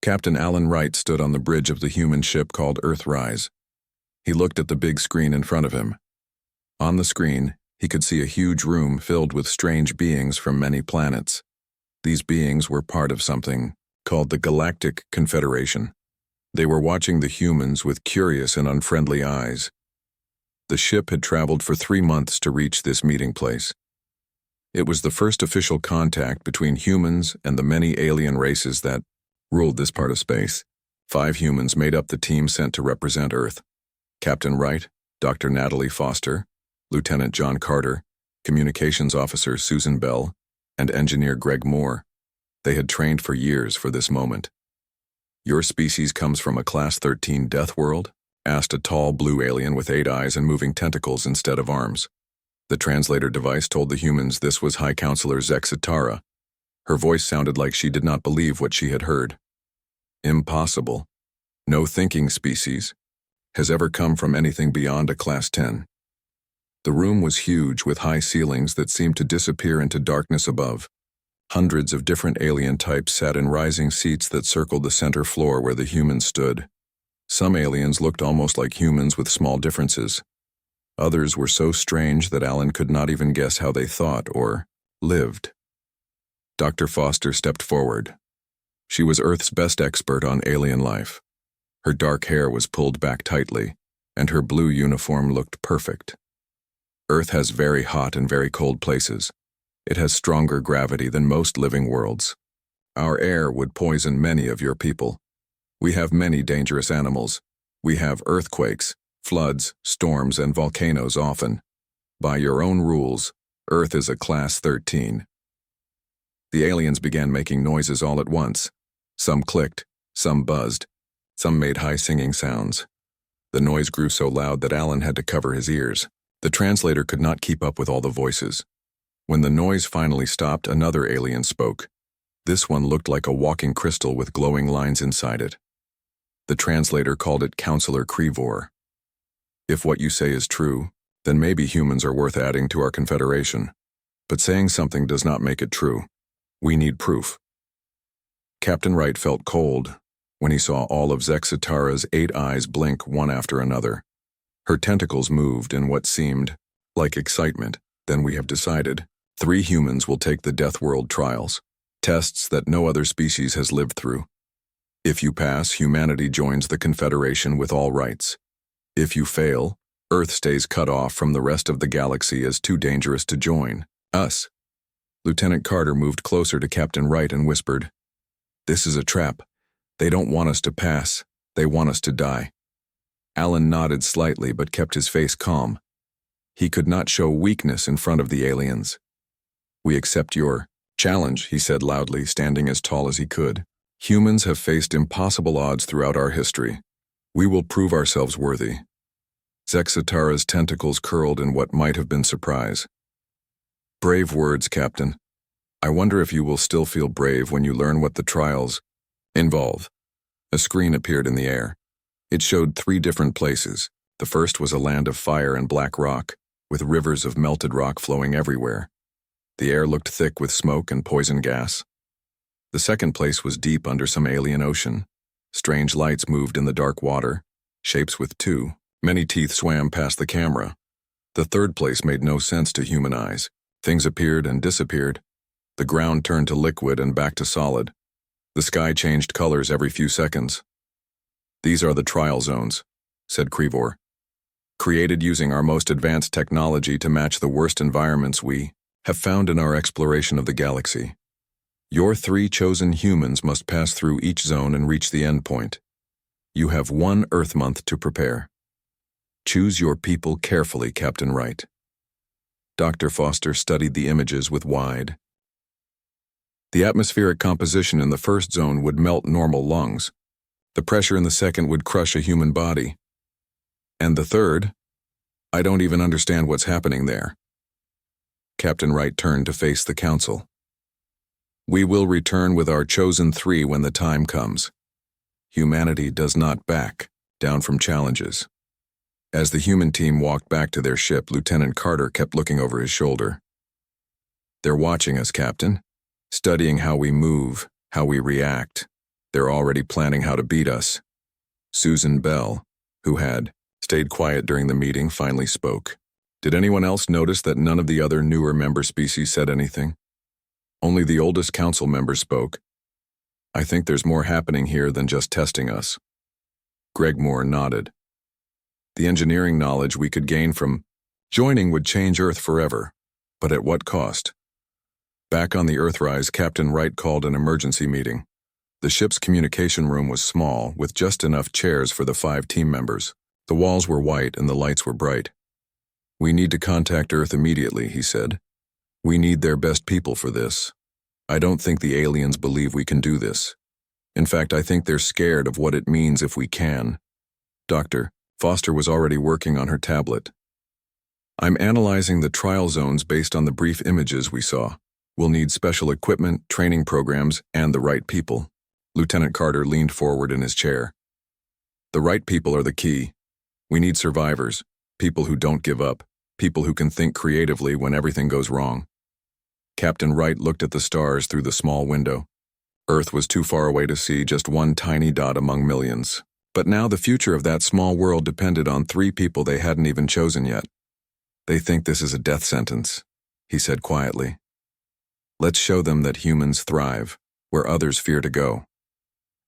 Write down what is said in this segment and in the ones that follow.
Captain Alan Wright stood on the bridge of the human ship called Earthrise. He looked at the big screen in front of him. On the screen, he could see a huge room filled with strange beings from many planets. These beings were part of something called the Galactic Confederation. They were watching the humans with curious and unfriendly eyes. The ship had traveled for 3 months to reach this meeting place. It was the first official contact between humans and the many alien races that ruled this part of space. 5 humans made up the team sent to represent Earth. Captain Wright, Dr. Natalie Foster, Lieutenant John Carter, Communications Officer Susan Bell, and Engineer Greg Moore. They had trained for years for this moment. "Your species comes from a Class 13 Deathworld?" asked a tall blue alien with 8 eyes and moving tentacles instead of arms. The translator device told the humans this was High Counselor Zexitara. Her voice sounded like she did not believe what she had heard. "Impossible. No thinking species has ever come from anything beyond a Class 10. The room was huge with high ceilings that seemed to disappear into darkness above. Hundreds of different alien types sat in rising seats that circled the center floor where the humans stood. Some aliens looked almost like humans with small differences. Others were so strange that Alan could not even guess how they thought or lived. Dr. Foster stepped forward. She was Earth's best expert on alien life. Her dark hair was pulled back tightly, and her blue uniform looked perfect. "Earth has very hot and very cold places. It has stronger gravity than most living worlds. Our air would poison many of your people. We have many dangerous animals. We have earthquakes, floods, storms, and volcanoes often. By your own rules, Earth is a Class 13. The aliens began making noises all at once. Some clicked, some buzzed, some made high singing sounds. The noise grew so loud that Alan had to cover his ears. The translator could not keep up with all the voices. When the noise finally stopped, another alien spoke. This one looked like a walking crystal with glowing lines inside it. The translator called it Counselor Krivor. "If what you say is true, then maybe humans are worth adding to our confederation. But saying something does not make it true. We need proof." Captain Wright felt cold when he saw all of Zexitara's 8 eyes blink one after another. Her tentacles moved in what seemed like excitement. "Then we have decided. 3 humans will take the Deathworld trials, tests that no other species has lived through. If you pass, humanity joins the Confederation with all rights. If you fail, Earth stays cut off from the rest of the galaxy as too dangerous to join us." Lieutenant Carter moved closer to Captain Wright and whispered, "This is a trap. They don't want us to pass. They want us to die." Alan nodded slightly but kept his face calm. He could not show weakness in front of the aliens. "We accept your challenge," he said loudly, standing as tall as he could. "Humans have faced impossible odds throughout our history. We will prove ourselves worthy." Zexitara's tentacles curled in what might have been surprise. "Brave words, Captain. I wonder if you will still feel brave when you learn what the trials involve." A screen appeared in the air. It showed 3 different places. The first was a land of fire and black rock, with rivers of melted rock flowing everywhere. The air looked thick with smoke and poison gas. The second place was deep under some alien ocean. Strange lights moved in the dark water, shapes with 2. Many teeth swam past the camera. The third place made no sense to human eyes. Things appeared and disappeared. The ground turned to liquid and back to solid. The sky changed colors every few seconds. "These are the trial zones," said Krivor. "Created using our most advanced technology to match the worst environments we have found in our exploration of the galaxy. Your 3 chosen humans must pass through each zone and reach the endpoint. You have 1 Earth month to prepare. Choose your people carefully, Captain Wright." Dr. Foster studied the images with wide. The atmospheric composition in the first zone would melt normal lungs. The pressure in the second would crush a human body. And the third? I don't even understand what's happening there. Captain Wright turned to face the council. "We will return with our chosen 3 when the time comes. Humanity does not back down from challenges." As the human team walked back to their ship, Lieutenant Carter kept looking over his shoulder. "They're watching us, Captain, studying how we move, how we react. They're already planning how to beat us. Susan Bell, who had stayed quiet during the meeting, finally spoke. Did anyone else notice that none of the other newer member species said anything? Only the oldest council member spoke. I think there's more happening here than just testing us. Greg Moore nodded. The engineering knowledge we could gain from joining would change Earth forever, but at what cost? Back on the Earthrise, Captain Wright called an emergency meeting. The ship's communication room was small, with just enough chairs for the 5 team members. The walls were white and the lights were bright. We need to contact Earth immediately, he said. We need their best people for this. I don't think the aliens believe we can do this. In fact, I think they're scared of what it means if we can. Dr. Foster was already working on her tablet. I'm analyzing the trial zones based on the brief images we saw. We'll need special equipment, training programs, and the right people. Lieutenant Carter leaned forward in his chair. The right people are the key. We need survivors, people who don't give up, people who can think creatively when everything goes wrong. Captain Wright looked at the stars through the small window. Earth was too far away to see, just one tiny dot among millions. But now the future of that small world depended on 3 people they hadn't even chosen yet. They think this is a death sentence, he said quietly. Let's show them that humans thrive, where others fear to go.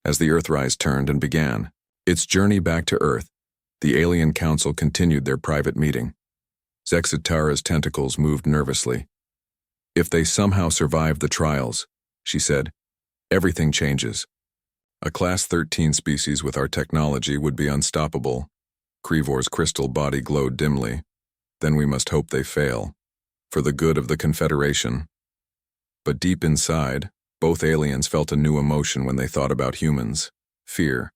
As the Earthrise turned and began its journey back to Earth, the Alien Council continued their private meeting. Zexitara's tentacles moved nervously. If they somehow survive the trials, she said, everything changes. A Class 13 species with our technology would be unstoppable. Krevor's crystal body glowed dimly. Then we must hope they fail, for the good of the Confederation. But deep inside, both aliens felt a new emotion when they thought about humans: fear.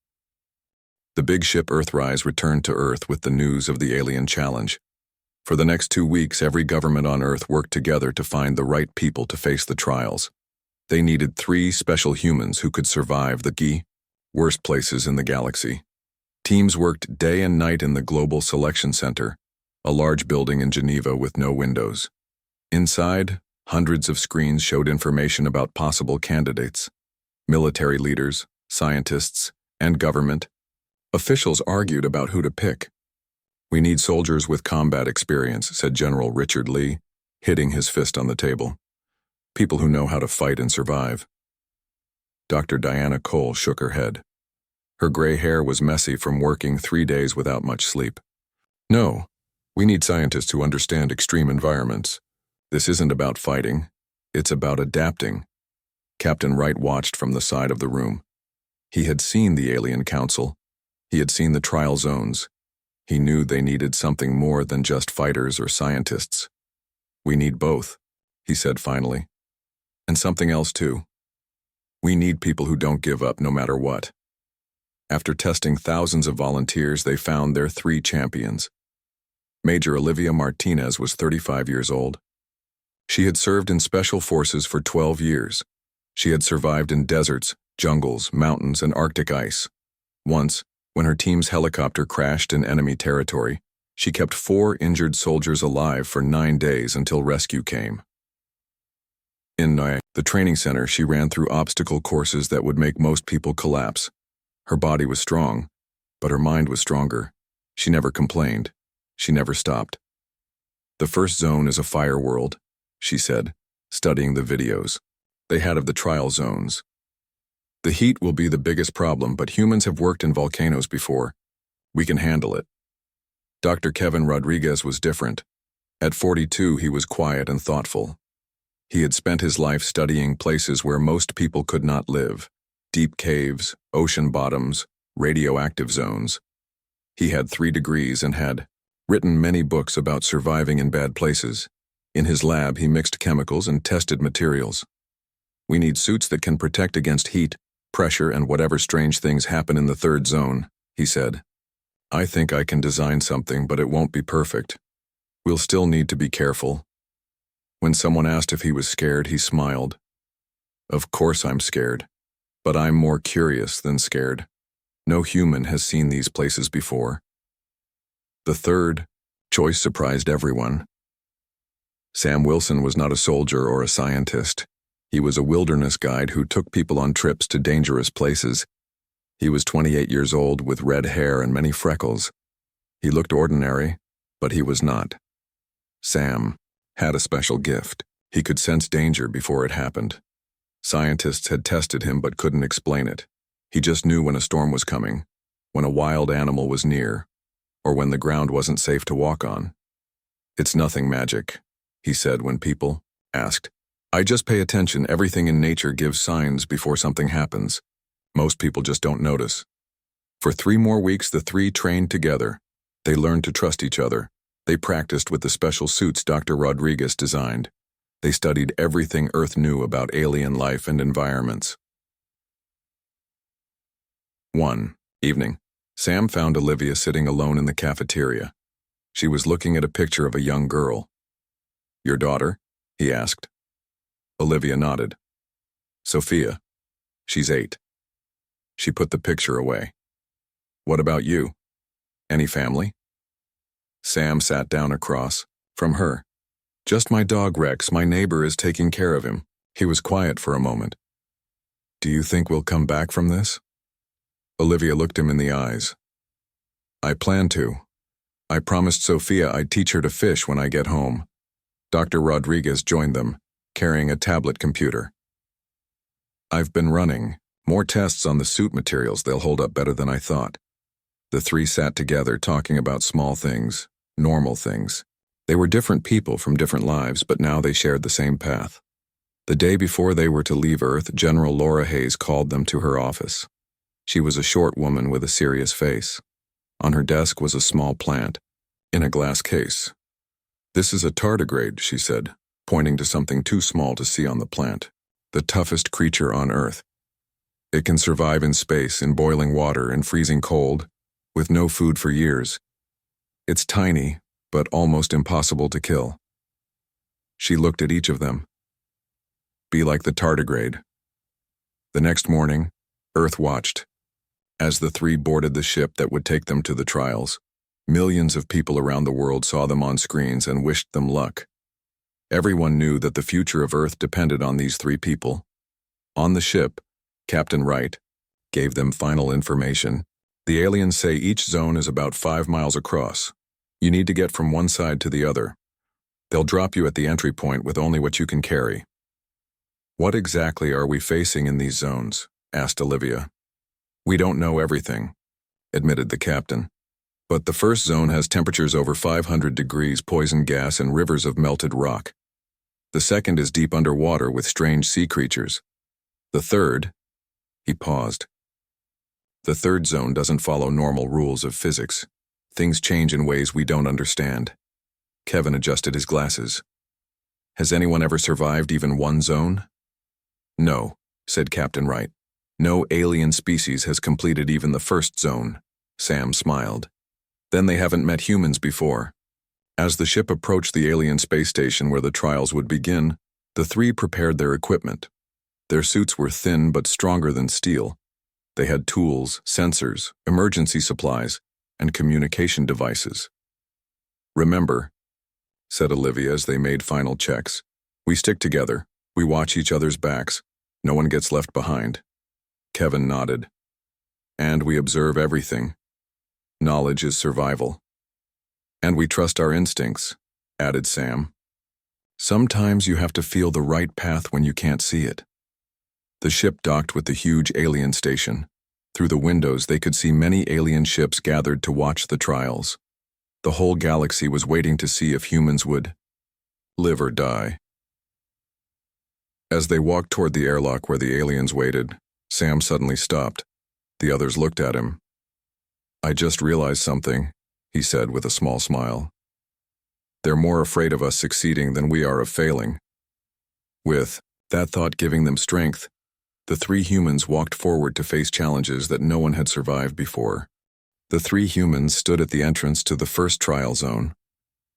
The big ship Earthrise returned to Earth with the news of the alien challenge. For the next 2 weeks, every government on Earth worked together to find the right people to face the trials. They needed 3 special humans who could survive the worst places in the galaxy. Teams worked day and night in the Global Selection Center, a large building in Geneva with no windows. Inside, hundreds of screens showed information about possible candidates. Military leaders, scientists, and government officials argued about who to pick. We need soldiers with combat experience, said General Richard Lee, hitting his fist on the table. People who know how to fight and survive. Dr. Diana Cole shook her head. Her gray hair was messy from working 3 days without much sleep. No, we need scientists who understand extreme environments. This isn't about fighting, it's about adapting. Captain Wright watched from the side of the room. He had seen the Alien Council. He had seen the trial zones. He knew they needed something more than just fighters or scientists. We need both, he said finally. And something else too. We need people who don't give up no matter what. After testing thousands of volunteers, they found their 3 champions. Major Olivia Martinez was 35 years old. She had served in special forces for 12 years. She had survived in deserts, jungles, mountains, and Arctic ice. Once, when her team's helicopter crashed in enemy territory, she kept 4 injured soldiers alive for 9 days until rescue came. In the training center, she ran through obstacle courses that would make most people collapse. Her body was strong, but her mind was stronger. She never complained. She never stopped. The first zone is a fire world, she said, studying the videos they had of the trial zones. The heat will be the biggest problem, but humans have worked in volcanoes before. We can handle it. Dr. Kevin Rodriguez was different. At 42, he was quiet and thoughtful. He had spent his life studying places where most people could not live: deep caves, ocean bottoms, radioactive zones. He had 3 degrees and had written many books about surviving in bad places. In his lab, he mixed chemicals and tested materials. We need suits that can protect against heat, pressure, and whatever strange things happen in the 3rd zone, he said. I think I can design something, but it won't be perfect. We'll still need to be careful. When someone asked if he was scared, he smiled. Of course I'm scared, but I'm more curious than scared. No human has seen these places before. The 3rd choice surprised everyone. Sam Wilson was not a soldier or a scientist. He was a wilderness guide who took people on trips to dangerous places. He was 28 years old with red hair and many freckles. He looked ordinary, but he was not. Sam had a special gift. He could sense danger before it happened. Scientists had tested him but couldn't explain it. He just knew when a storm was coming, when a wild animal was near, or when the ground wasn't safe to walk on. "It's nothing magic," he said when people asked. "I just pay attention. Everything in nature gives signs before something happens. Most people just don't notice." For 3 more weeks, the three trained together. They learned to trust each other. They practiced with the special suits Dr. Rodriguez designed. They studied everything Earth knew about alien life and environments. 1 evening, Sam found Olivia sitting alone in the cafeteria. She was looking at a picture of a young girl. "Your daughter?" he asked. Olivia nodded. "Sophia. She's 8. She put the picture away. "What about you? Any family?" Sam sat down across from her. "Just my dog Rex. My neighbor is taking care of him." He was quiet for a moment. "Do you think we'll come back from this?" Olivia looked him in the eyes. "I plan to. I promised Sophia I'd teach her to fish when I get home." Dr. Rodriguez joined them, carrying a tablet computer. "I've been running more tests on the suit materials. They'll hold up better than I thought." The three sat together talking about small things, normal things. They were different people from different lives, but now they shared the same path. The day before they were to leave Earth, General Laura Hayes called them to her office. She was a short woman with a serious face. On her desk was a small plant, in a glass case. "This is a tardigrade," she said, pointing to something too small to see on the plant. "The toughest creature on Earth. It can survive in space, in boiling water, in freezing cold, with no food for years. It's tiny, but almost impossible to kill." She looked at each of them. "Be like the tardigrade." The next morning, Earth watched. As the three boarded the ship that would take them to the trials, millions of people around the world saw them on screens and wished them luck. Everyone knew that the future of Earth depended on these three people. On the ship, Captain Wright gave them final information. "The aliens say each zone is about 5 miles across. You need to get from one side to the other. They'll drop you at the entry point with only what you can carry." "What exactly are we facing in these zones?" asked Olivia. "We don't know everything," admitted the captain. "But the first zone has temperatures over 500 degrees, poison gas, and rivers of melted rock. The second is deep underwater with strange sea creatures. The third..." He paused. "The third zone doesn't follow normal rules of physics. Things change in ways we don't understand." Kevin adjusted his glasses. "Has anyone ever survived even one zone?" "No," said Captain Wright. "No alien species has completed even the first zone." Sam smiled. "Then they haven't met humans before." As the ship approached the alien space station where the trials would begin, the three prepared their equipment. Their suits were thin but stronger than steel. They had tools, sensors, emergency supplies, and communication devices. "Remember," said Olivia as they made final checks, "we stick together. We watch each other's backs. No one gets left behind." Kevin nodded. "And we observe everything. Knowledge is survival." "And we trust our instincts," added Sam. "Sometimes you have to feel the right path when you can't see it." The ship docked with the huge alien station. Through the windows they could see many alien ships gathered to watch the trials. The whole galaxy was waiting to see if humans would live or die. As they walked toward the airlock where the aliens waited, Sam suddenly stopped. The others looked at him. "I just realized something," he said with a small smile. "They're more afraid of us succeeding than we are of failing." With that thought giving them strength, the three humans walked forward to face challenges that no one had survived before. The three humans stood at the entrance to the first trial zone.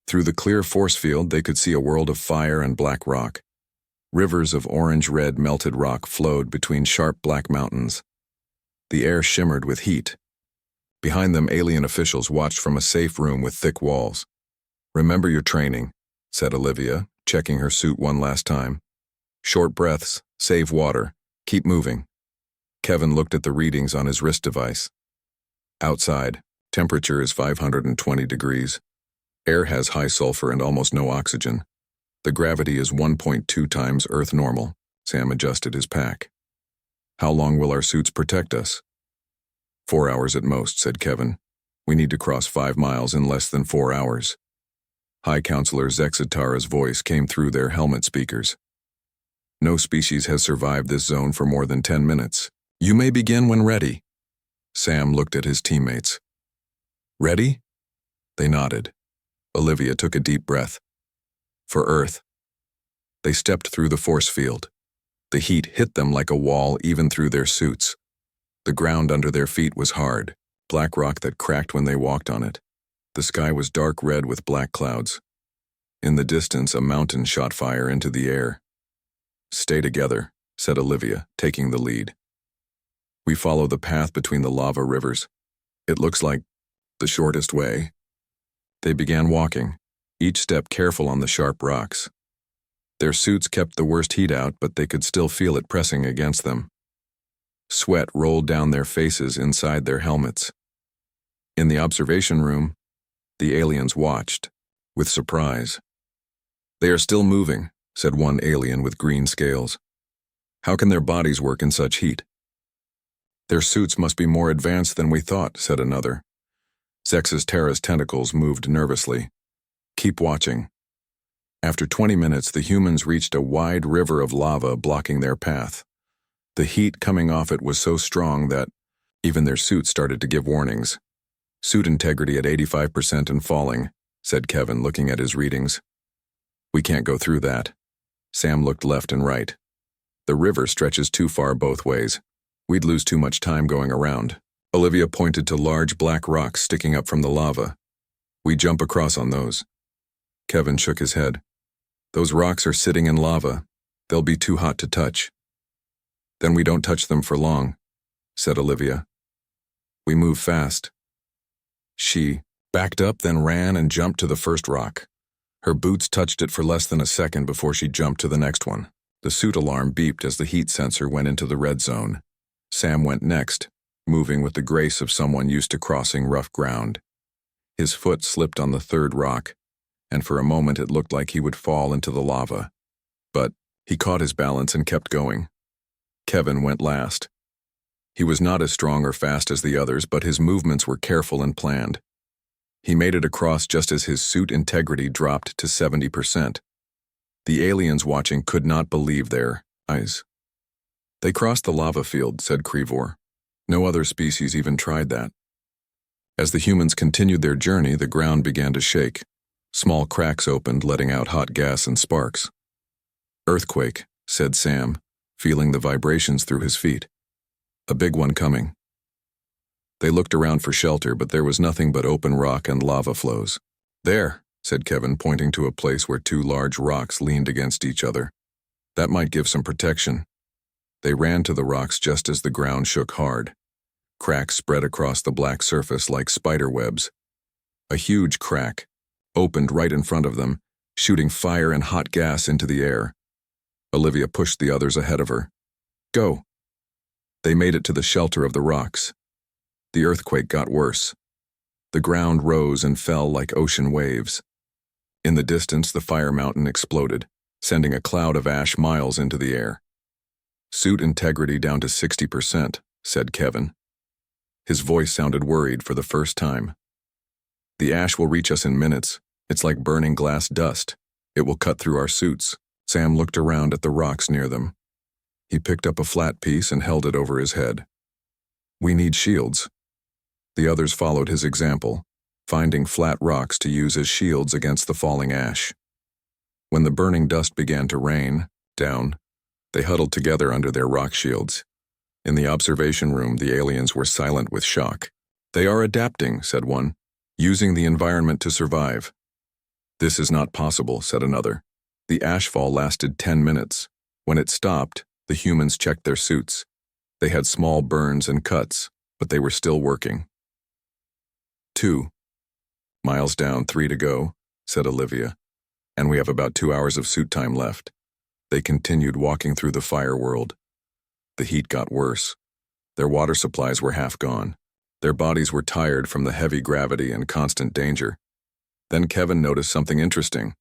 Through the clear force field, they could see a world of fire and black rock. Rivers of orange-red melted rock flowed between sharp black mountains. The air shimmered with heat. Behind them, alien officials watched from a safe room with thick walls. "Remember your training," said Olivia, checking her suit one last time. "Short breaths, Save water. Keep moving. Kevin looked at the readings on his wrist device. Outside, temperature is 520 degrees. Air has high sulfur and almost no oxygen. The gravity is 1.2 times Earth normal. Sam adjusted his pack. How long will our suits protect us? 4 hours at most, said Kevin. We need to cross 5 miles in less than 4 hours. High Counselor Zexitara's voice came through their helmet speakers. No species has survived this zone for more than 10 minutes. You may begin when ready. Sam looked at his teammates. Ready? They nodded. Olivia took a deep breath. For Earth. They stepped through the force field. The heat hit them like a wall even through their suits. The ground under their feet was hard, black rock that cracked when they walked on it. The sky was dark red with black clouds. In the distance, a mountain shot fire into the air. Stay together, said Olivia, taking the lead. We follow the path between the lava rivers. It looks like the shortest way. They began walking, each step careful on the sharp rocks. Their suits kept the worst heat out, but they could still feel it pressing against them. Sweat rolled down their faces inside their helmets. In the observation room, the aliens watched, with surprise. They are still moving, said one alien with green scales. How can their bodies work in such heat? Their suits must be more advanced than we thought, said another. Zexitara's tentacles moved nervously. Keep watching. After 20 minutes, the humans reached a wide river of lava blocking their path. The heat coming off it was so strong that even their suits started to give warnings. Suit integrity at 85% and falling, said Kevin, looking at his readings. We can't go through that. Sam looked left and right. The river stretches too far both ways. We'd lose too much time going around. Olivia pointed to large black rocks sticking up from the lava. We jump across on those. Kevin shook his head. Those rocks are sitting in lava. They'll be too hot to touch. Then we don't touch them for long, said Olivia. We move fast. She backed up, then ran and jumped to the first rock. Her boots touched it for less than a second before she jumped to the next one. The suit alarm beeped as the heat sensor went into the red zone. Sam went next, moving with the grace of someone used to crossing rough ground. His foot slipped on the third rock, and for a moment it looked like he would fall into the lava. But he caught his balance and kept going. Kevin went last. He was not as strong or fast as the others, but his movements were careful and planned. He made it across just as his suit integrity dropped to 70%. The aliens watching could not believe their eyes. They crossed the lava field, said Crevor. No other species even tried that. As the humans continued their journey, the ground began to shake. Small cracks opened, letting out hot gas and sparks. Earthquake, said Sam, feeling the vibrations through his feet. A big one coming. They looked around for shelter, but there was nothing but open rock and lava flows. There, said Kevin, pointing to a place where two large rocks leaned against each other. That might give some protection. They ran to the rocks just as the ground shook hard. Cracks spread across the black surface like spider webs. A huge crack opened right in front of them, shooting fire and hot gas into the air. Olivia pushed the others ahead of her. Go. They made it to the shelter of the rocks. The earthquake got worse. The ground rose and fell like ocean waves. In the distance, the fire mountain exploded, sending a cloud of ash miles into the air. Suit integrity down to 60%, said Kevin. His voice sounded worried for the first time. The ash will reach us in minutes. It's like burning glass dust. It will cut through our suits. Sam looked around at the rocks near them. He picked up a flat piece and held it over his head. We need shields. The others followed his example, finding flat rocks to use as shields against the falling ash. When the burning dust began to rain down, they huddled together under their rock shields. In the observation room, the aliens were silent with shock. They are adapting, said one, using the environment to survive. This is not possible, said another. The ashfall lasted 10 minutes. When it stopped, the humans checked their suits. They had small burns and cuts, but they were still working. 2 miles down, 3 to go, said Olivia, and we have about 2 hours of suit time left. They continued walking through the fire world. The heat got worse. Their water supplies were half gone. Their bodies were tired from the heavy gravity and constant danger. Then Kevin noticed something interesting.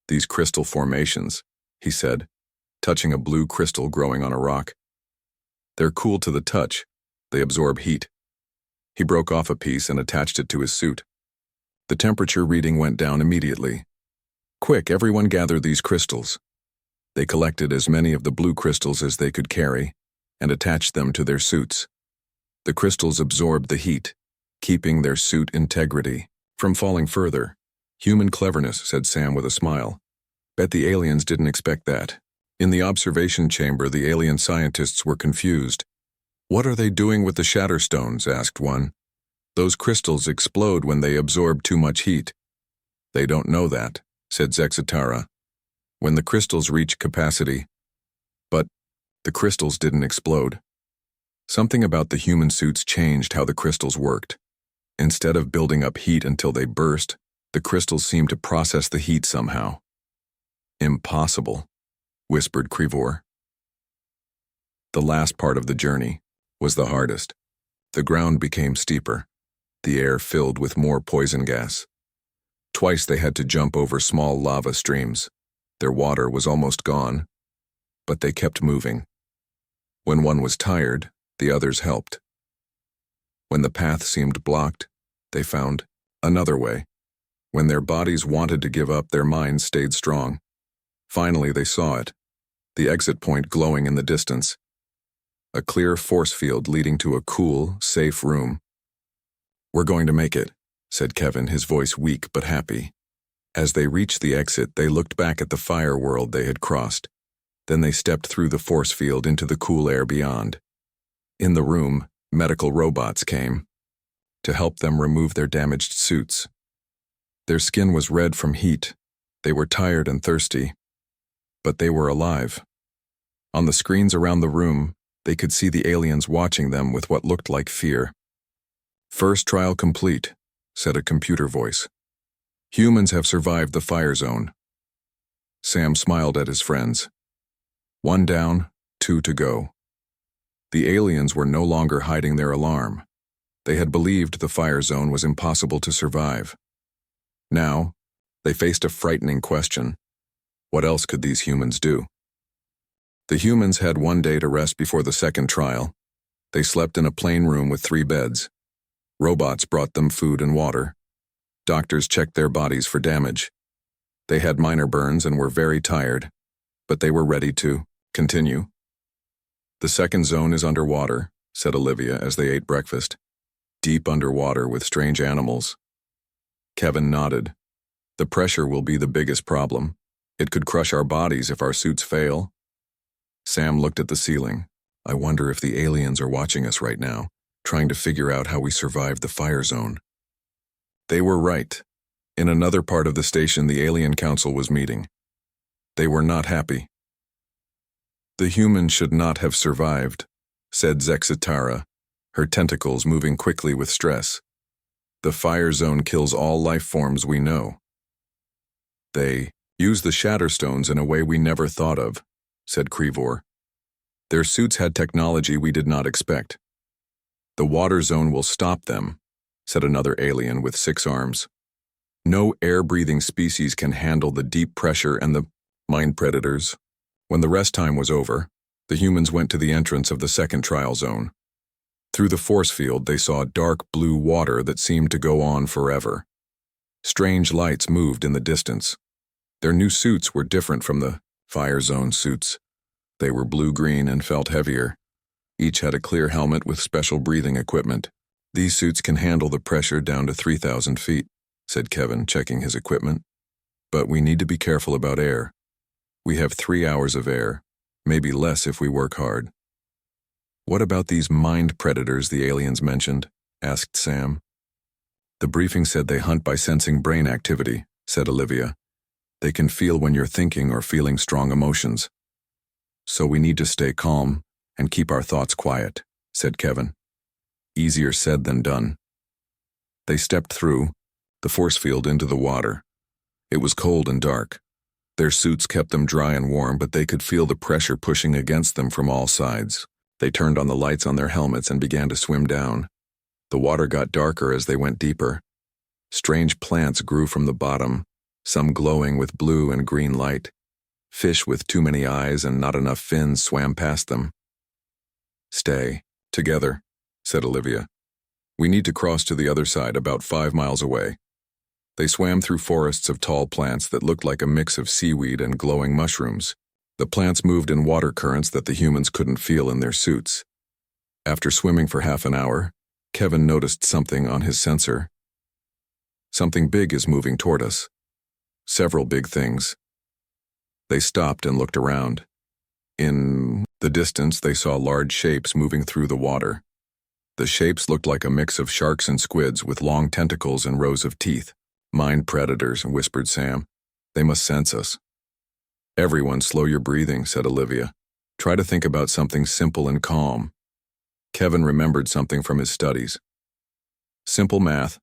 "These crystal formations," he said, touching a blue crystal growing on a rock. "They're cool to the touch. They absorb heat." He broke off a piece and attached it to his suit. The temperature reading went down immediately. "Quick, everyone gather these crystals." They collected as many of the blue crystals as they could carry and attached them to their suits. The crystals absorbed the heat, keeping their suit integrity from falling further. "Human cleverness," said Sam with a smile. "Bet the aliens didn't expect that." In the observation chamber, the alien scientists were confused. "What are they doing with the shatterstones?" asked one. "Those crystals explode when they absorb too much heat." "They don't know that," said Zexatara. "When the crystals reach capacity." But the crystals didn't explode. Something about the human suits changed how the crystals worked. Instead of building up heat until they burst, the crystals seemed to process the heat somehow. "Impossible," whispered Crivor. The last part of the journey was the hardest. The ground became steeper. The air filled with more poison gas. Twice they had to jump over small lava streams. Their water was almost gone, but they kept moving. When one was tired, the others helped. When the path seemed blocked, they found another way. When their bodies wanted to give up, their minds stayed strong. Finally, they saw it, the exit point glowing in the distance. A clear force field leading to a cool, safe room. "We're going to make it," said Kevin, his voice weak but happy. As they reached the exit, they looked back at the fire world they had crossed. Then they stepped through the force field into the cool air beyond. In the room, medical robots came to help them remove their damaged suits. Their skin was red from heat. They were tired and thirsty, but they were alive. On the screens around the room, they could see the aliens watching them with what looked like fear. "First trial complete," said a computer voice. "Humans have survived the fire zone." Sam smiled at his friends. 1 down, 2 to go. The aliens were no longer hiding their alarm. They had believed the fire zone was impossible to survive. Now, they faced a frightening question. What else could these humans do? The humans had 1 day to rest before the second trial. They slept in a plain room with 3 beds. Robots brought them food and water. Doctors checked their bodies for damage. They had minor burns and were very tired, but they were ready to continue. "The second zone is underwater," said Olivia as they ate breakfast. "Deep underwater with strange animals." Kevin nodded. "The pressure will be the biggest problem. It could crush our bodies if our suits fail." Sam looked at the ceiling. "I wonder if the aliens are watching us right now, trying to figure out how we survived the fire zone." They were right. In another part of the station, the Alien Council was meeting. They were not happy. "The humans should not have survived," said Zexatara, her tentacles moving quickly with stress. "The fire zone kills all life forms we know." "They use the shatterstones in a way we never thought of," said Crivor. "Their suits had technology we did not expect." "The water zone will stop them," said another alien with 6 arms. "No air-breathing species can handle the deep pressure and the mind predators." When the rest time was over, the humans went to the entrance of the second trial zone. Through the force field, they saw dark blue water that seemed to go on forever. Strange lights moved in the distance. Their new suits were different from the fire zone suits. They were blue-green and felt heavier. Each had a clear helmet with special breathing equipment. "These suits can handle the pressure down to 3,000 feet, said Kevin, checking his equipment. "But we need to be careful about air. We have 3 hours of air, maybe less if we work hard." "What about these mind predators the aliens mentioned?" asked Sam. "The briefing said they hunt by sensing brain activity," said Olivia. "They can feel when you're thinking or feeling strong emotions. So we need to stay calm and keep our thoughts quiet," said Kevin. Easier said than done. They stepped through the force field into the water. It was cold and dark. Their suits kept them dry and warm, but they could feel the pressure pushing against them from all sides. They turned on the lights on their helmets and began to swim down. The water got darker as they went deeper. Strange plants grew from the bottom, some glowing with blue and green light. Fish with too many eyes and not enough fins swam past them. "Stay, together," said Olivia. "We need to cross to the other side, about 5 miles away." They swam through forests of tall plants that looked like a mix of seaweed and glowing mushrooms. The plants moved in water currents that the humans couldn't feel in their suits. After swimming for half an hour, Kevin noticed something on his sensor. "Something big is moving toward us. Several big things." They stopped and looked around. In the distance, they saw large shapes moving through the water. The shapes looked like a mix of sharks and squids with long tentacles and rows of teeth. "Mind predators," whispered Sam. "They must sense us." "Everyone slow your breathing," said Olivia. "Try to think about something simple and calm." Kevin remembered something from his studies. "Simple math.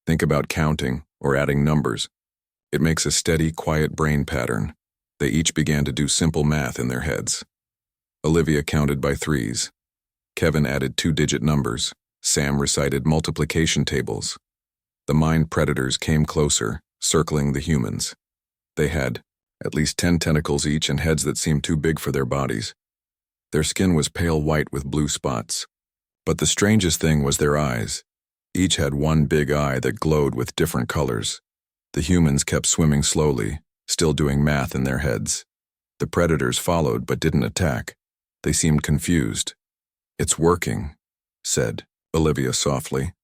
Think about counting or adding numbers. It makes a steady, quiet brain pattern." They each began to do simple math in their heads. Olivia counted by threes. Kevin added 2-digit numbers. Sam recited multiplication tables. The mind predators came closer, circling the humans. They had at least 10 tentacles each and heads that seemed too big for their bodies. Their skin was pale white with blue spots. But the strangest thing was their eyes. Each had one big eye that glowed with different colors. The humans kept swimming slowly, still doing math in their heads. The predators followed but didn't attack. They seemed confused. "It's working," said Olivia softly.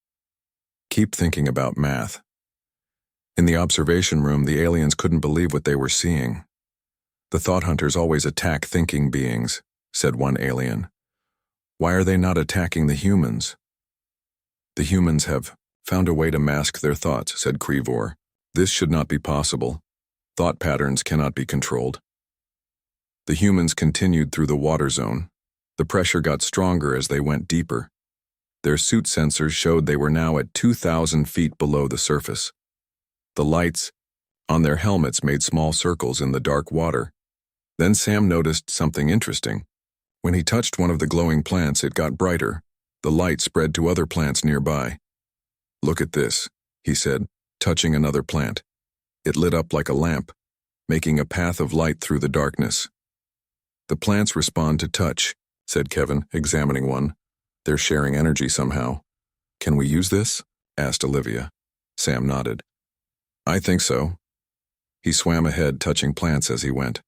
"Keep thinking about math." In the observation room, the aliens couldn't believe what they were seeing. "The thought hunters always attack thinking beings," said one alien. "Why are they not attacking the humans?" "The humans have found a way to mask their thoughts," said Krivor. "This should not be possible. Thought patterns cannot be controlled." The humans continued through the water zone. The pressure got stronger as they went deeper. Their suit sensors showed they were now at 2,000 feet below the surface. The lights on their helmets made small circles in the dark water. Then Sam noticed something interesting. When he touched one of the glowing plants, it got brighter. The light spread to other plants nearby. "Look at this," he said, touching another plant. It lit up like a lamp, making a path of light through the darkness. "The plants respond to touch," said Kevin, examining one. "They're sharing energy somehow." "Can we use this?" asked Olivia. Sam nodded. "I think so." He swam ahead, touching plants as he went.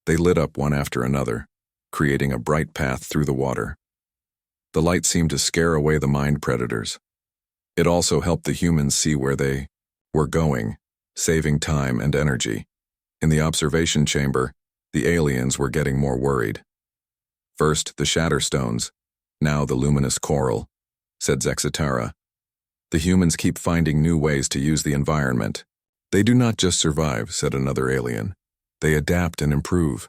They lit up one after another, creating a bright path through the water. The light seemed to scare away the mind predators. It also helped the humans see where they were going, saving time and energy. In the observation chamber, the aliens were getting more worried. "First, the shatterstones, now the luminous coral," said Zexitara. "The humans keep finding new ways to use the environment." "They do not just survive," said another alien. "They adapt and improve."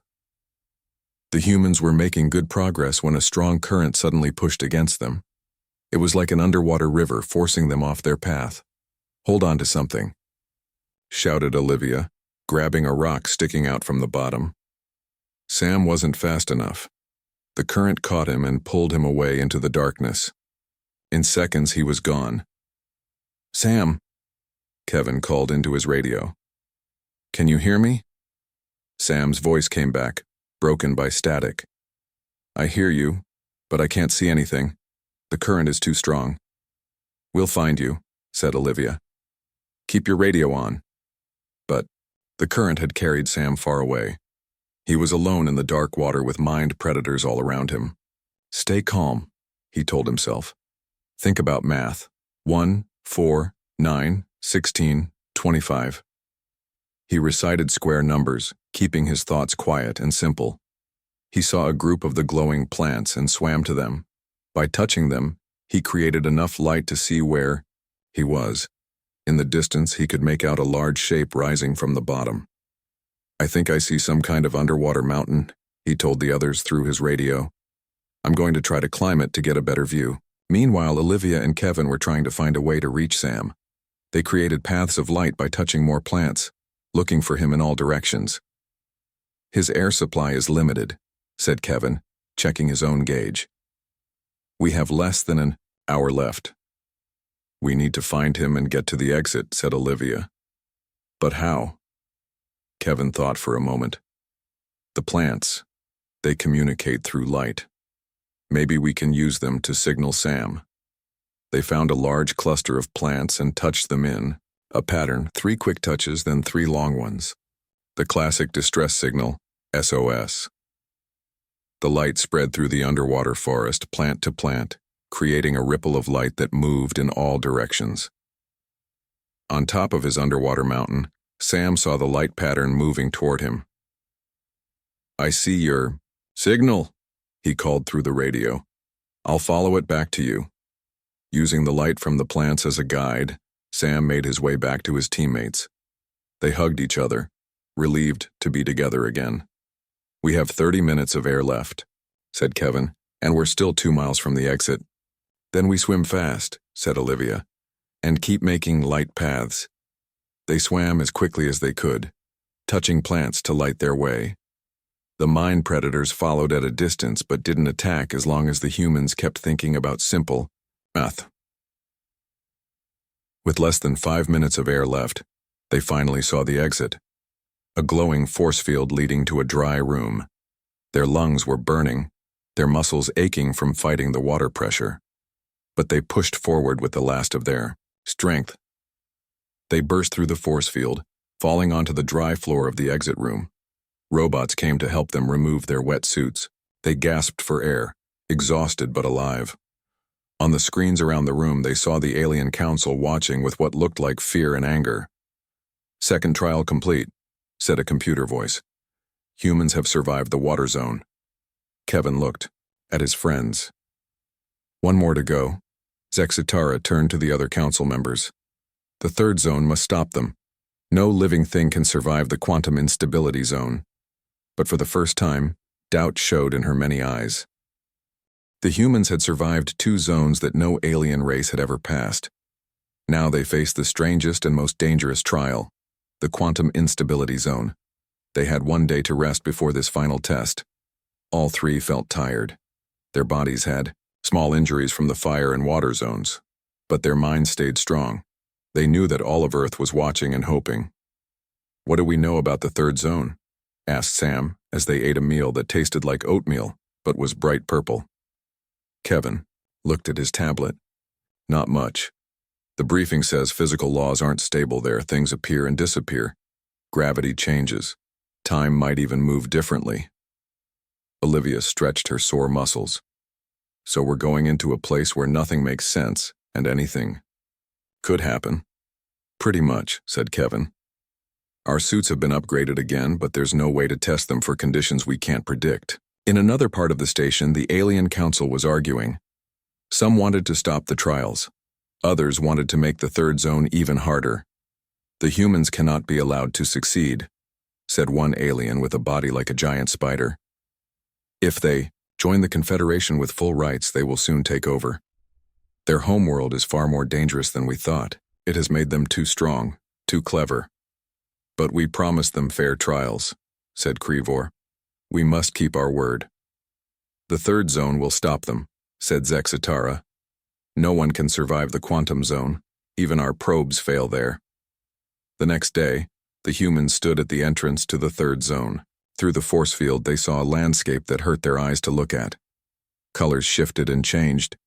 The humans were making good progress when a strong current suddenly pushed against them. It was like an underwater river forcing them off their path. "Hold on to something," shouted Olivia, grabbing a rock sticking out from the bottom. Sam wasn't fast enough. The current caught him and pulled him away into the darkness. In seconds, he was gone. "Sam," Kevin called into his radio. "Can you hear me?" Sam's voice came back, broken by static. "I hear you, but I can't see anything. The current is too strong." "We'll find you," said Olivia. "Keep your radio on." But the current had carried Sam far away. He was alone in the dark water with mind predators all around him. "Stay calm," he told himself. "Think about math. 1, 4, 9, 16, 25. He recited square numbers, keeping his thoughts quiet and simple. He saw a group of the glowing plants and swam to them. By touching them, he created enough light to see where he was. In the distance, he could make out a large shape rising from the bottom. "I think I see some kind of underwater mountain," he told the others through his radio. "I'm going to try to climb it to get a better view." Meanwhile, Olivia and Kevin were trying to find a way to reach Sam. They created paths of light by touching more plants. looking for him in all directions. "His air supply is limited," said Kevin, checking his own gauge. "We have less than an hour left." "We need to find him and get to the exit," said Olivia. "But how?" Kevin thought for a moment. "The plants. They communicate through light. Maybe we can use them to signal Sam." They found a large cluster of plants and touched them in a pattern, 3 quick touches, then 3 long ones. The classic distress signal, SOS. The light spread through the underwater forest, plant to plant, creating a ripple of light that moved in all directions. On top of his underwater mountain, Sam saw the light pattern moving toward him. "I see your signal," he called through the radio. "I'll follow it back to you." Using the light from the plants as a guide, Sam made his way back to his teammates. They hugged each other, relieved to be together again. "We have 30 minutes of air left," said Kevin, "and we're still 2 miles from the exit." "Then we swim fast," said Olivia, "and keep making light paths." They swam as quickly as they could, touching plants to light their way. The mine predators followed at a distance but didn't attack as long as the humans kept thinking about simple math. With less than 5 minutes of air left, they finally saw the exit. A glowing force field leading to a dry room. Their lungs were burning, their muscles aching from fighting the water pressure. But they pushed forward with the last of their strength. They burst through the force field, falling onto the dry floor of the exit room. Robots came to help them remove their wet suits. They gasped for air, exhausted but alive. On the screens around the room, they saw the alien council watching with what looked like fear and anger. "Second trial complete," said a computer voice. "Humans have survived the water zone." Kevin looked at his friends. "One more to go." Zexitara turned to the other council members. "The third zone must stop them. No living thing can survive the quantum instability zone." But for the first time, doubt showed in her many eyes. The humans had survived 2 zones that no alien race had ever passed. Now they faced the strangest and most dangerous trial, the quantum instability zone. They had 1 day to rest before this final test. All 3 felt tired. Their bodies had small injuries from the fire and water zones, but their minds stayed strong. They knew that all of Earth was watching and hoping. "What do we know about the third zone?" asked Sam as they ate a meal that tasted like oatmeal but was bright purple. Kevin looked at his tablet. "Not much. The briefing says physical laws aren't stable there. Things appear and disappear. Gravity changes. Time might even move differently." Olivia stretched her sore muscles. "So we're going into a place where nothing makes sense and anything could happen." "Pretty much," said Kevin. "Our suits have been upgraded again, but there's no way to test them for conditions we can't predict." In another part of the station, the alien council was arguing. Some wanted to stop the trials. Others wanted to make the third zone even harder. "The humans cannot be allowed to succeed," said one alien with a body like a giant spider. "If they join the Confederation with full rights, they will soon take over. Their homeworld is far more dangerous than we thought. It has made them too strong, too clever. But we promised them fair trials," said Krivor. "We must keep our word." "The third zone will stop them," said Zexitara. "No one can survive the quantum zone. Even our probes fail there." The next day, the humans stood at the entrance to the third zone. Through the force field, they saw a landscape that hurt their eyes to look at. Colors shifted and changed.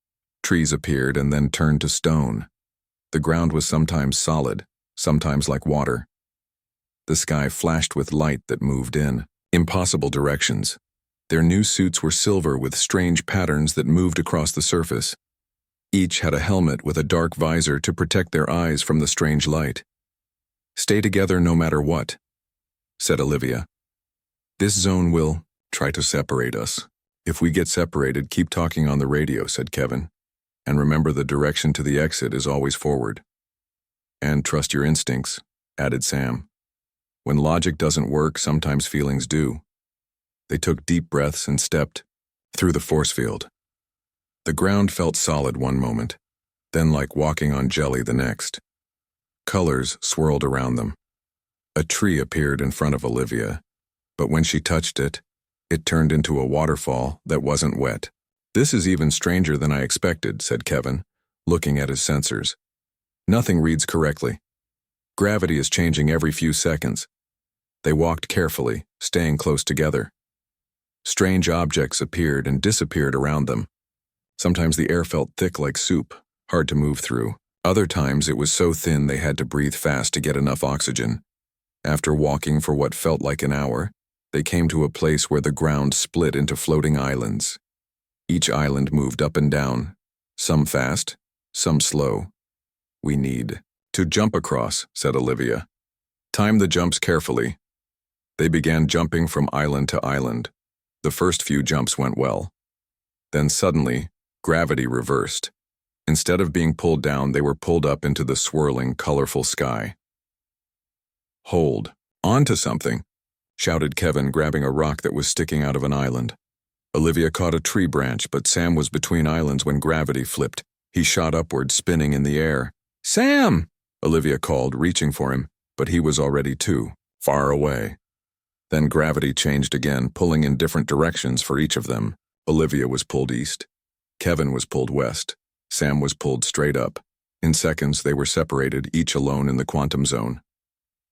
Trees appeared and then turned to stone. The ground was sometimes solid, sometimes like water. The sky flashed with light that moved in impossible directions. Their new suits were silver with strange patterns that moved across the surface. Each had a helmet with a dark visor to protect their eyes from the strange light. "Stay together no matter what," said Olivia. "This zone will try to separate us. If we get separated, keep talking on the radio," said Kevin. "And remember, the direction to the exit is always forward." "And trust your instincts," added Sam. "When logic doesn't work, sometimes feelings do." They took deep breaths and stepped through the force field. The ground felt solid one moment, then like walking on jelly the next. Colors swirled around them. A tree appeared in front of Olivia, but when she touched it, it turned into a waterfall that wasn't wet. "This is even stranger than I expected," said Kevin, looking at his sensors. "Nothing reads correctly. Gravity is changing every few seconds." They walked carefully, staying close together. Strange objects appeared and disappeared around them. Sometimes the air felt thick like soup, hard to move through. Other times it was so thin they had to breathe fast to get enough oxygen. After walking for what felt like an hour, they came to a place where the ground split into floating islands. Each island moved up and down, some fast, some slow. "We need to jump across," said Olivia. "Time the jumps carefully." They began jumping from island to island. The first few jumps went well. Then suddenly, gravity reversed. Instead of being pulled down, they were pulled up into the swirling, colorful sky. "Hold on to something," shouted Kevin, grabbing a rock that was sticking out of an island. Olivia caught a tree branch, but Sam was between islands when gravity flipped. He shot upward, spinning in the air. "Sam!" Olivia called, reaching for him, but he was already too far away. Then gravity changed again, pulling in different directions for each of them. Olivia was pulled east. Kevin was pulled west. Sam was pulled straight up. In seconds, they were separated, each alone in the quantum zone.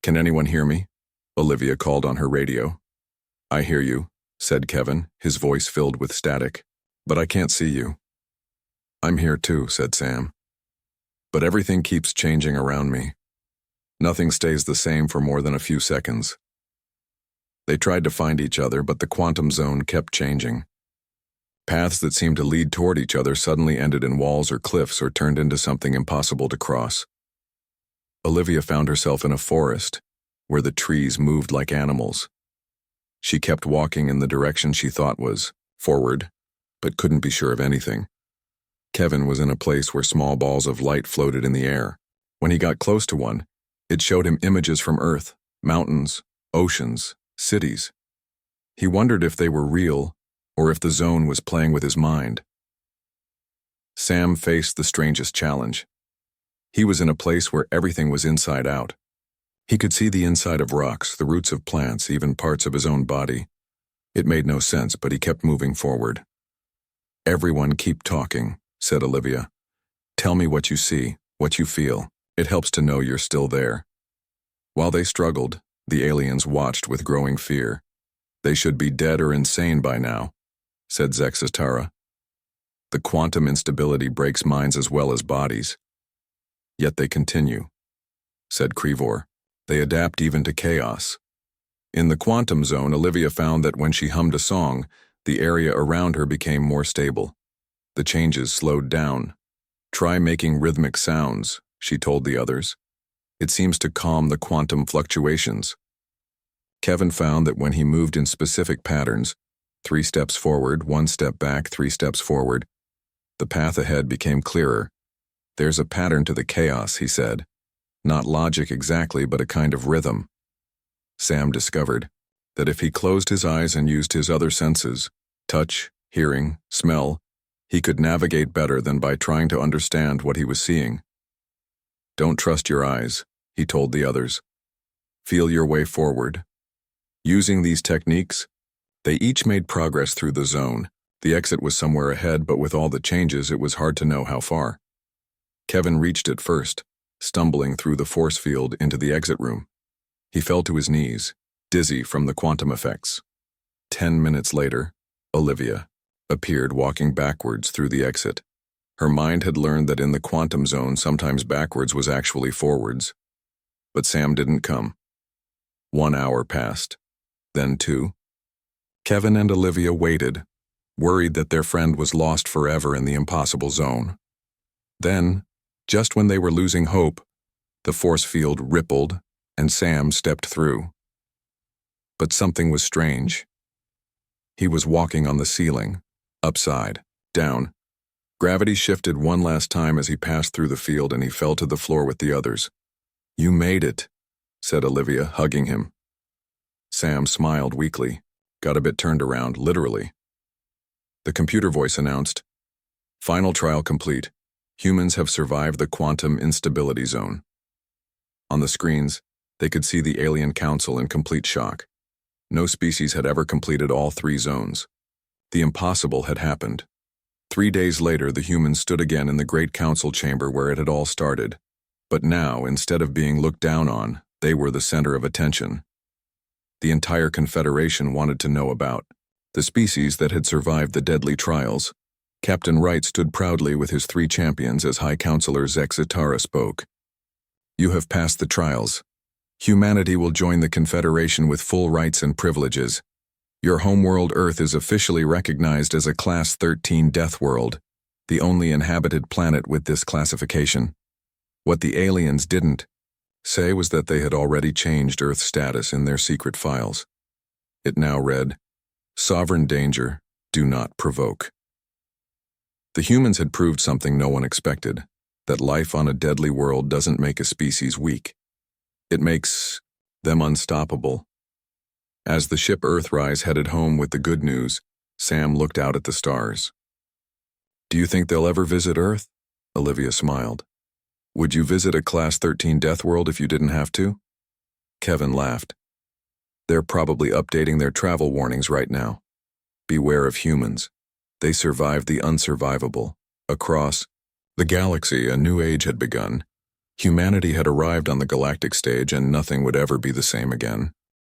"Can anyone hear me?" Olivia called on her radio. "I hear you," said Kevin, his voice filled with static. "But I can't see you." "I'm here too," said Sam. "But everything keeps changing around me. Nothing stays the same for more than a few seconds." They tried to find each other, but the quantum zone kept changing. Paths that seemed to lead toward each other suddenly ended in walls or cliffs or turned into something impossible to cross. Olivia found herself in a forest, where the trees moved like animals. She kept walking in the direction she thought was forward, but couldn't be sure of anything. Kevin was in a place where small balls of light floated in the air. When he got close to one, it showed him images from Earth, mountains, oceans, cities. He wondered if they were real, or if the zone was playing with his mind. Sam faced the strangest challenge. He was in a place where everything was inside out. He could see the inside of rocks, the roots of plants, even parts of his own body. It made no sense, but he kept moving forward. "Everyone keep talking," said Olivia. "Tell me what you see, what you feel. It helps to know you're still there." While they struggled, the aliens watched with growing fear. "They should be dead or insane by now," said Zexatara. "The quantum instability breaks minds as well as bodies." "Yet they continue," said Crevor. "They adapt even to chaos." In the quantum zone, Olivia found that when she hummed a song, the area around her became more stable. The changes slowed down. "Try making rhythmic sounds," she told the others. "It seems to calm the quantum fluctuations." Kevin found that when he moved in specific patterns, 3 steps forward, 1 step back, 3 steps forward, the path ahead became clearer. "There's a pattern to the chaos," he said. "Not logic exactly, but a kind of rhythm." Sam discovered that if he closed his eyes and used his other senses, touch, hearing, smell, he could navigate better than by trying to understand what he was seeing. "Don't trust your eyes," he told the others. "Feel your way forward." Using these techniques, they each made progress through the zone. The exit was somewhere ahead, but with all the changes, it was hard to know how far. Kevin reached it first, stumbling through the force field into the exit room. He fell to his knees, dizzy from the quantum effects. 10 minutes later, Olivia appeared walking backwards through the exit. Her mind had learned that in the quantum zone, sometimes backwards was actually forwards. But Sam didn't come. 1 hour passed, then 2. Kevin and Olivia waited, worried that their friend was lost forever in the impossible zone. Then, just when they were losing hope, the force field rippled and Sam stepped through. But something was strange. He was walking on the ceiling, upside down. Gravity shifted one last time as he passed through the field and he fell to the floor with the others. "You made it," said Olivia, hugging him. Sam smiled weakly, got a bit turned around, literally. The computer voice announced, "Final trial complete. Humans have survived the quantum instability zone." On the screens, They could see the alien council in complete shock. No species had ever completed all 3 zones. The impossible had happened. 3 days later, the humans stood again in the great council chamber where it had all started. But now, instead of being looked down on, they were the center of attention. The entire Confederation wanted to know about the species that had survived the deadly trials. Captain Wright stood proudly with his 3 champions as High Counselor Zexitara spoke. "You have passed the trials. Humanity will join the Confederation with full rights and privileges. Your homeworld Earth is officially recognized as a Class 13 Deathworld, the only inhabited planet with this classification. What the aliens didn't say was that they had already changed Earth's status in their secret files. It now read, "Sovereign danger, do not provoke." The humans had proved something no one expected, that life on a deadly world doesn't make a species weak. It makes them unstoppable. As the ship Earthrise headed home with the good news, Sam looked out at the stars. "Do you think they'll ever visit Earth?" Olivia smiled. "Would you visit a Class 13 Deathworld if you didn't have to?" Kevin laughed. "They're probably updating their travel warnings right now. Beware of humans. They survived the unsurvivable. Across the galaxy, a new age had begun. Humanity had arrived on the galactic stage and nothing would ever be the same again.